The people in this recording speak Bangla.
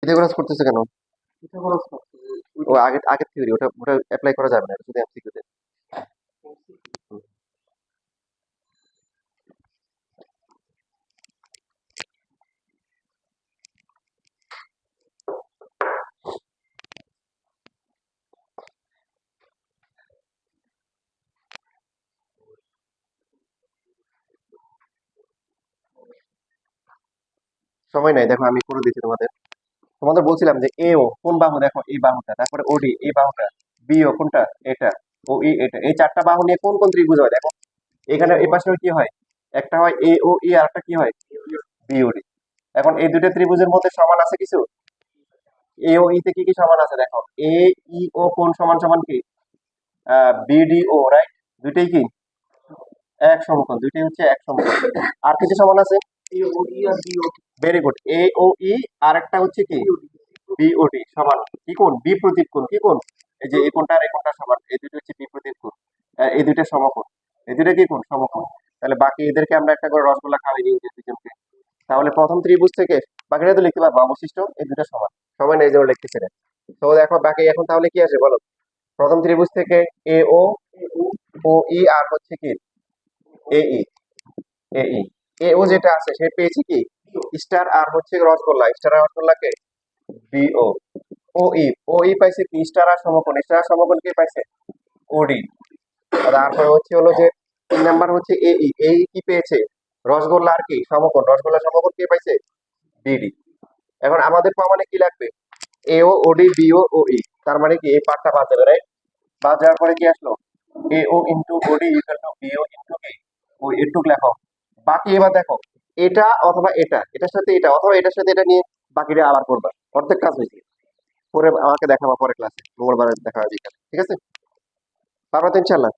পিথাগোরাস করতেছে কেন? পিথাগোরাস করতে ও আগের থিওরি, ওটা ওটা অ্যাপ্লাই করা যাবে না, এটা শুধু এমসিকিউ তে। সময় নাই, দেখো আমি করে দিচ্ছি তোমাদের। তোমাদের বলছিলাম যে এও কোন বাহু, দেখো এই বাহুটা, তারপরে ওডি এই বাহুটা, বিও কোনটা এটা, ও ই এটা, এই চারটা বাহু নিয়ে কোন কোন ত্রিভুজ হয় দেখো। এখানে এই পাশে কি হয়, একটা হয় এ ও ই, আর একটা কি হয় বিওডি। এখন এই দুটো ত্রিভুজের মধ্যে সমান আছে কিছু, এ ও ই তে কি কি সমান আছে দেখো। এ ই ও কোন সমান সমান কি বিডিও, রাইট? দুইটাই কি এক সমকোণ, দুইটাই হচ্ছে এক সমকোণ। আর কিছু সমান আছে, ভেরি গুড, এ ও ই, আর একটা হচ্ছে কি বিওডি সমান কি কোণ, বিপ্রতীপ কোণ। কি কোণ? এই যে এই কোণটা আর এই কোণটা সমান, এই দুটো হচ্ছে বিপ্রতীপ কোণ। এই দুটো সমকোণ, এই দুটো কি কোণ, সমকোণ। তাহলে বাকি এদেরকে আমরা একটা করে রসগোল্লা খাওয়াই দিই এই দুজনকে। তাহলে প্রথম ত্রিভুজ থেকে বাকিটা তো লিখতে পারবো, অবশিষ্ট এই দুটো সমান। সমান এই জন্য লিখতেছি না। তো দেখো বাকি এখন তাহলে কি আছে বলো। প্রথম ত্রিভুজ থেকে এ ও, ও ই, আর হচ্ছে কি এ ই, এ ই, এ ও যেটা আছে সে পেয়েছি কি স্টার, আর হচ্ছে রসগোল্লা, স্টার আর রসগোল্লাকে বিও। ও ই, ও ই পাইছে কি স্টার আর সমকোণ, স্টার আর সমকোণ কে পাইছে ওডি। তারপরে হচ্ছে হলো যে 3 নাম্বার হচ্ছে এ ই, এ ই কি পেয়েছে রসগোল্লা আর কি সমকোণ, রসগোল্লা সমকোণ কে পাইছে বিডি। এখন আমাদের প্রমাণে কি লাগবে, এও ওডি বিও ও ই, তার মানে কি এই পার্টটা বাদ যাবে, রাইট? বাদ যাওয়ার পরে কি আসলো, এও ইন্টু ওডি ইকুয়াল টু বিও ইন্টু কি ও, এটুক লেখো। বাকি এবার দেখো, এটা অথবা এটা, এটার সাথে এটা অথবা এটার সাথে এটা নিয়ে বাকিটা আবার করবা। অর্ধেক কাজ হয়েছে। পরে আমাকে দেখাবো পরে ক্লাসে, মঙ্গলবার দেখা হবে বিকালে, ঠিক আছে? পারবা তো ইনশাল্লাহ?